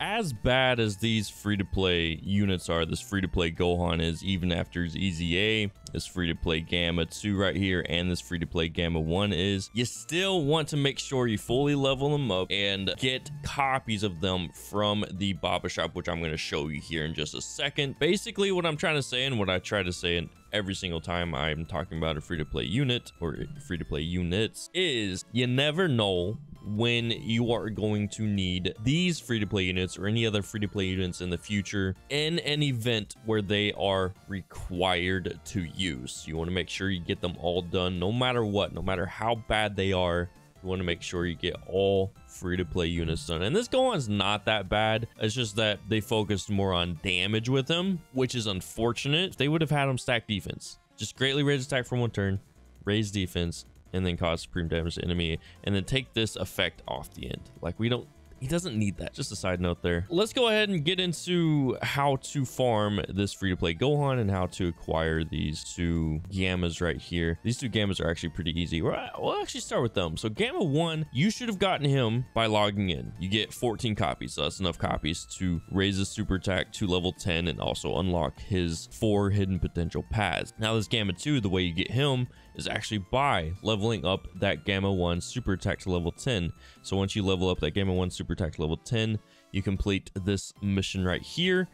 as bad as these free-to-play units are, this free-to-play Gohan is, even after his EZA, this free-to-play Gamma 2 right here, and this free-to-play Gamma 1 is, you still want to make sure you fully level them up and get copies of them from the Baba shop, which I'm going to show you here in just a second. Basically, what I'm trying to say, and what I try to say in every single time I'm talking about a free-to-play unit or free-to-play units, is you never know when you are going to need these free-to-play units or any other free-to-play units in the future in an event where they are required to use. You want to make sure you get them all done, no matter what, no matter how bad they are. You want to make sure you get all free-to-play units done. And this Gohan's not that bad. It's just that they focused more on damage with him, which is unfortunate. If they would have had him stack defense, just greatly raise attack for one turn, raise defense, and then cause supreme damage to enemy, and then take this effect off the end. Like, he doesn't need that. Just a side note there. Let's go ahead and get into how to farm this free-to-play Gohan and how to acquire these two Gammas right here. These two Gammas are actually pretty easy. We'll actually start with them. So Gamma 1, you should have gotten him by logging in. You get 14 copies, so that's enough copies to raise his super attack to level 10 and also unlock his 4 hidden potential paths. Now this Gamma 2, the way you get him is actually by leveling up that Gamma 1 super attack to level 10. So once you level up that Gamma 1 super attack to level 10, you complete this mission right here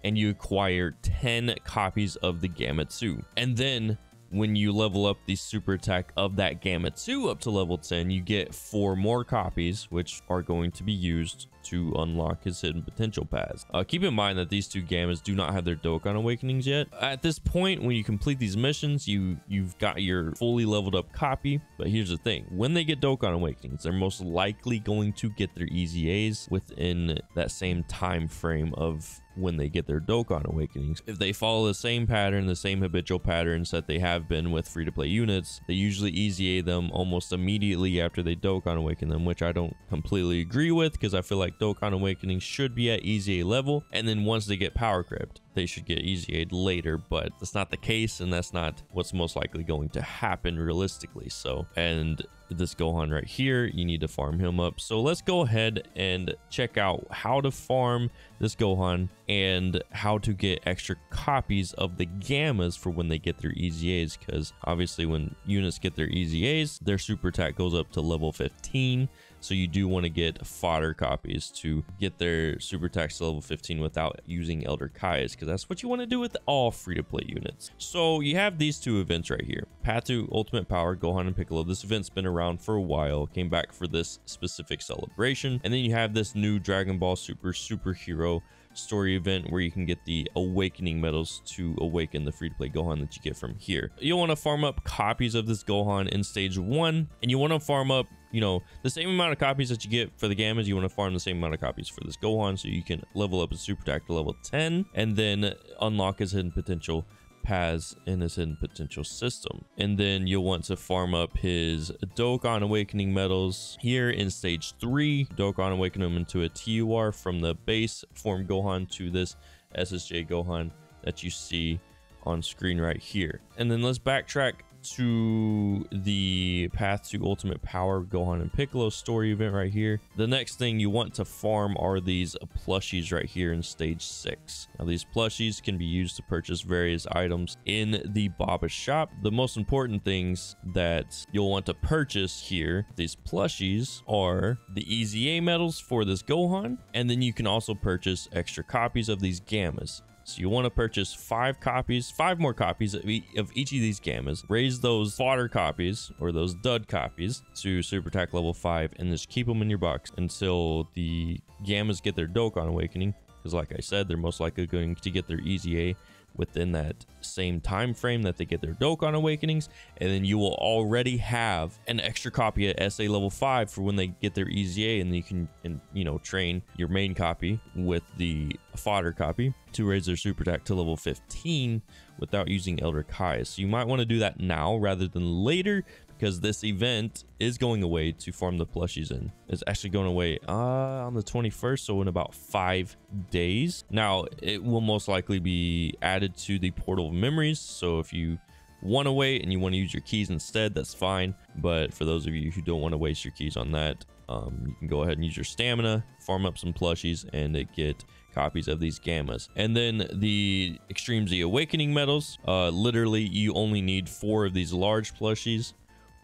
and you acquire 10 copies of the Gamma 2. And then when you level up the super attack of that Gamma 2 up to level 10, you get 4 more copies, which are going to be used to unlock his hidden potential paths. Keep in mind that these two Gammas do not have their Dokkan awakenings yet. At this point, when you complete these missions, you've got your fully leveled up copy. But here's the thing: when they get Dokkan awakenings, they're most likely going to get their EZAs within that same time frame of when they get their Dokkan awakenings. If they follow the same pattern, the same habitual patterns that they have been with free-to-play units, they usually EZA them almost immediately after they Dokkan awaken them, which I don't completely agree with, because I feel like Dokkan awakenings should be at EZA level, and then once they get power crept, they should get EZA'd later. But that's not the case, and that's not what's most likely going to happen realistically. So, and this Gohan right here, you need to farm him up. So let's go ahead and check out how to farm this Gohan and how to get extra copies of the Gammas for when they get their EZAs, because obviously when units get their EZAs, their super attack goes up to level 15. So you do want to get fodder copies to get their super attacks to level 15 without using Elder Kai's, because that's what you want to do with all free-to-play units. So you have these two events right here: Path to Ultimate Power, Gohan and Piccolo. This event's been around for a while, came back for this specific celebration. And then you have this new Dragon Ball Super Superhero story event where you can get the awakening medals to awaken the free-to-play Gohan that you get from here. You'll want to farm up copies of this Gohan in stage 1, and you want to farm up, you know, the same amount of copies that you get for the Gammas. You want to farm the same amount of copies for this Gohan so you can level up his super attack to level 10 and then unlock his hidden potential paths in his hidden potential system. And then you'll want to farm up his Dokkan awakening medals here in stage 3. Dokkan awaken him into a TUR from the base form Gohan to this SSJ Gohan that you see on screen right here. And then let's backtrack to the Path to Ultimate Power Gohan and Piccolo story event right here. The next thing you want to farm are these plushies right here in stage 6. Now these plushies can be used to purchase various items in the Baba shop. The most important things that you'll want to purchase here, these plushies, are the EZA medals for this Gohan, and then you can also purchase extra copies of these Gammas. So you want to purchase 5 more copies of each of these Gammas, raise those fodder copies or those dud copies to super attack level 5, and just keep them in your box until the Gammas get their Dokkan awakening, because like I said, they're most likely going to get their EZA within that same time frame that they get their Dokkan awakenings, and then you will already have an extra copy at SA level 5 for when they get their EZA, and you can, you know, train your main copy with the fodder copy to raise their super attack to level 15 without using Elder Kai. So you might want to do that now rather than later, because this event is going away to farm the plushies in. It's actually going away on the 21st, so in about 5 days. Now, it will most likely be added to the Portal of Memories, so if you want to wait and you want to use your keys instead, that's fine. But for those of you who don't want to waste your keys on that, You can go ahead and use your stamina, farm up some plushies, and get copies of these gammas. And then the Extreme Z Awakening medals, literally you only need 4 of these large plushies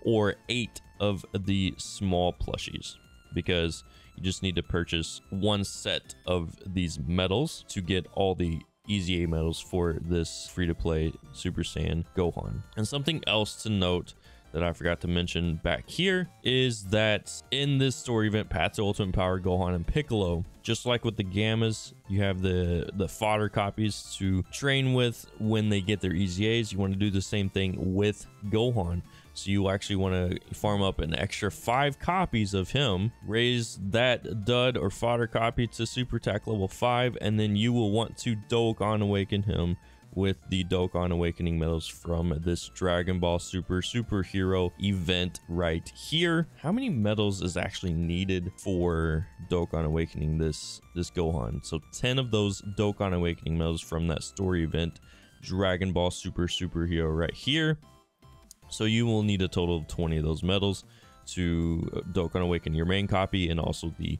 or 8 of the small plushies, because you just need to purchase 1 set of these medals to get all the Easy A medals for this free-to-play Super Saiyan Gohan. And something else to note that I forgot to mention back here is that in this story event, Path to Ultimate Power Gohan and Piccolo, just like with the Gammas, you have the fodder copies to train with when they get their Easy A's. You want to do the same thing with Gohan. So you actually want to farm up an extra 5 copies of him, raise that dud or fodder copy to Super Attack level 5, and then you will want to Dokkan Awaken him with the Dokkan Awakening medals from this Dragon Ball Super superhero event right here. How many medals is actually needed for Dokkan Awakening this Gohan? So 10 of those Dokkan Awakening medals from that story event, Dragon Ball Super superhero right here. So you will need a total of 20 of those medals to Dokkan Awaken your main copy, and also the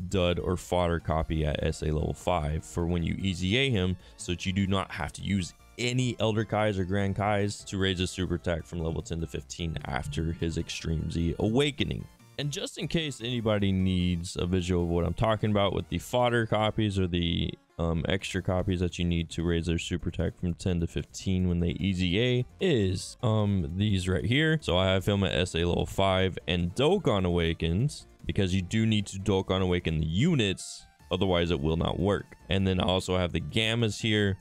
dud or fodder copy at SA level 5 for when you Easy A him, so that you do not have to use any Elder Kais or Grand Kais to raise his super attack from level 10 to 15 after his Extreme Z Awakening. And just in case anybody needs a visual of what I'm talking about with the fodder copies or the extra copies that you need to raise their super attack from 10 to 15 when they Easy A, is these right here. So I have him at SA level 5 and Dokkan Awakens, because you do need to Dokkan Awaken the units, otherwise it will not work. And then I also have the Gammas here.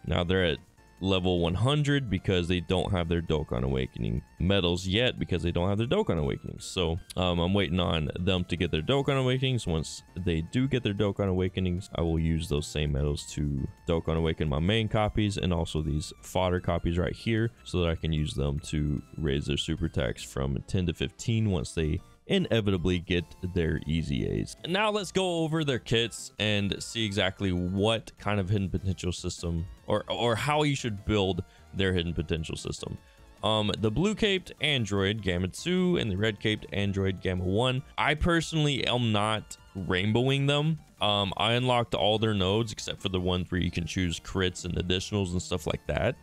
Now they're at level 100 because they don't have their Dokkan Awakening medals yet, because they don't have their Dokkan Awakenings. So I'm waiting on them to get their Dokkan Awakenings. Once they do get their Dokkan Awakenings, I will use those same medals to Dokkan Awaken my main copies, and also these fodder copies right here, so that I can use them to raise their super attacks from 10 to 15 once they inevitably get their Easy A's. And now let's go over their kits and see exactly what kind of hidden potential system or how you should build their hidden potential system. The blue caped android Gamma 2 and the red caped android Gamma 1, I personally am not rainbowing them. I unlocked all their nodes except for the ones where you can choose crits and additionals and stuff like that,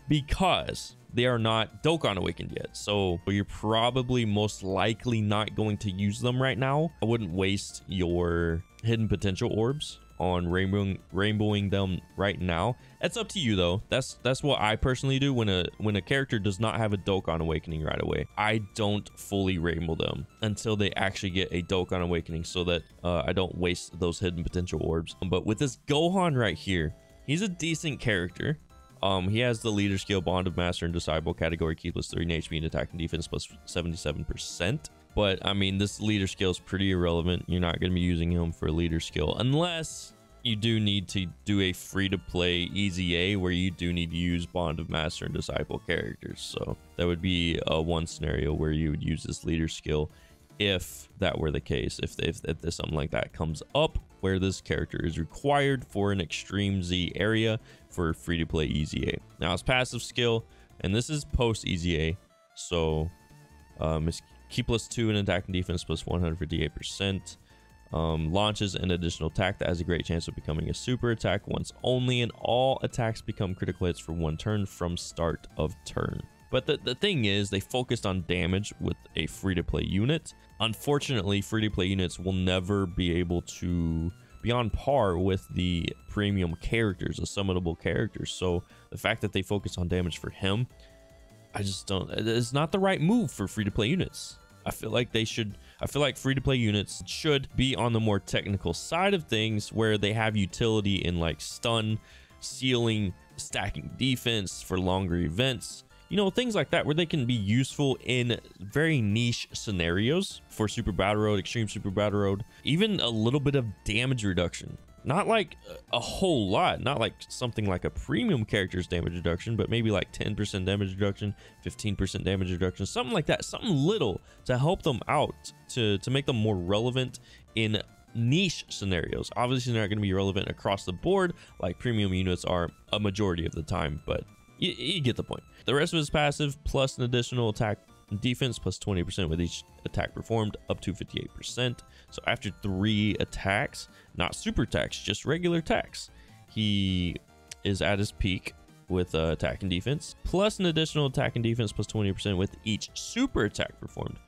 because they are not Dokkan Awakened yet. So you're probably most likely not going to use them right now. I wouldn't waste your hidden potential orbs on rainbowing them right now. It's up to you though. That's what I personally do when a character does not have a Dokkan Awakening right away. I don't fully rainbow them until they actually get a Dokkan Awakening, so that I don't waste those hidden potential orbs. But with this Gohan right here, he's a decent character. He has the leader skill, Bond of Master and Disciple category, key plus 3 in HP and attack and defense plus 77%. But I mean, this leader skill is pretty irrelevant. You're not going to be using him for a leader skill unless you do need to do a free-to-play Easy A where you do need to use Bond of Master and Disciple characters. So that would be one scenario where you would use this leader skill, if that were the case. If there's something like that comes up where this character is required for an Extreme Z area for free-to-play Easy A. Now his passive skill, and this is post Easy A, so it's key plus 2 in attack and defense plus 158%. Launches an additional attack that has a great chance of becoming a super attack once only, and all attacks become critical hits for 1 turn from start of turn. But the thing is, they focused on damage with a free-to-play unit. Unfortunately, free-to-play units will never be able to be on par with the premium characters, the summonable characters. So the fact that they focus on damage for him, I just don't, it's not the right move for free-to-play units. I feel like free-to-play units should be on the more technical side of things, where they have utility in like stun, sealing, stacking defense for longer events. You know, things like that, where they can be useful in very niche scenarios for Super Battle Road, Extreme Super Battle Road, even a little bit of damage reduction. Not like a whole lot, not like something like a premium character's damage reduction, but maybe like 10% damage reduction, 15% damage reduction, something like that, something little to help them out, to make them more relevant in niche scenarios. Obviously, they're not going to be relevant across the board like premium units are a majority of the time, but you get the point. The rest of his passive plus an additional attack defense plus 20% with each attack performed, up to 58%. So after 3 attacks, not super attacks, just regular attacks, he is at his peak with attack and defense, plus an additional attack and defense plus 20% with each super attack performed,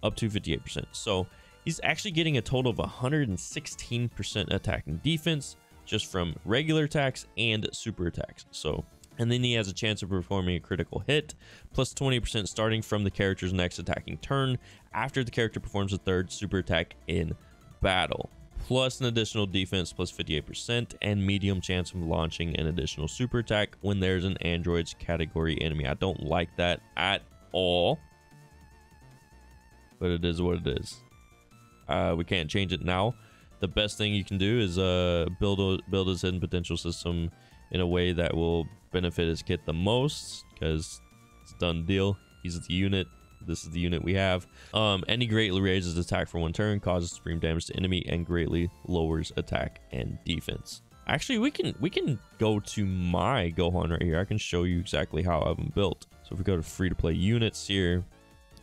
up to 58%. So he's actually getting a total of 116% attack and defense just from regular attacks and super attacks. So, and then he has a chance of performing a critical hit, plus 20% starting from the character's next attacking turn after the character performs a 3rd super attack in battle, plus an additional defense plus 58% and medium chance of launching an additional super attack when there's an android's category enemy. I don't like that at all, but it is what it is. We can't change it now. The best thing you can do is build his hidden potential system in a way that will benefit his kit the most, because it's a done deal. He's the unit. This is the unit we have. And he greatly raises attack for 1 turn, causes supreme damage to enemy, and greatly lowers attack and defense. Actually, we can go to my Gohan right here. I can show you exactly how I have him built. So if we go to free-to-play units here,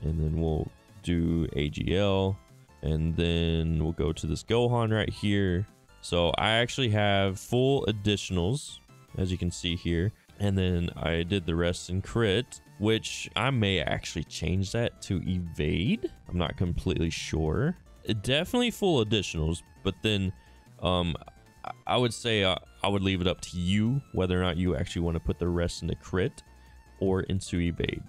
and then we'll do AGL, and then we'll go to this Gohan right here. So I actually have full additionals, as you can see here, and then I did the rest in crit, which I may actually change that to evade. I'm not completely sure. Definitely full additionals, but then I would say I would leave it up to you whether or not you actually want to put the rest into crit or into evade.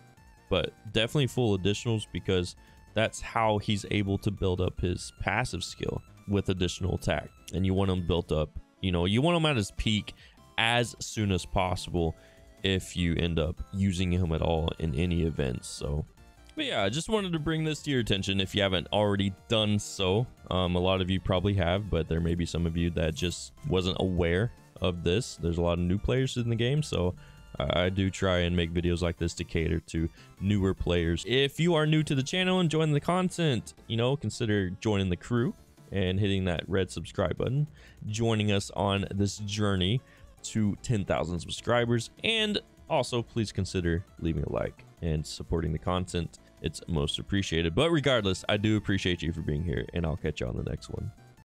But definitely full additionals, because that's how he's able to build up his passive skill with additional attack. And you want him built up, you know, you want him at his peak as soon as possible if you end up using him at all in any events. So, but yeah, I just wanted to bring this to your attention if you haven't already done so. A lot of you probably have, but there may be some of you that just wasn't aware of this. There's a lot of new players in the game, so I do try and make videos like this to cater to newer players. If you are new to the channel and enjoying the content, you know, consider joining the crew and hitting that red subscribe button, joining us on this journey to 10,000 subscribers, and also please consider leaving a like and supporting the content. It's most appreciated. But regardless, I do appreciate you for being here, and I'll catch you on the next one.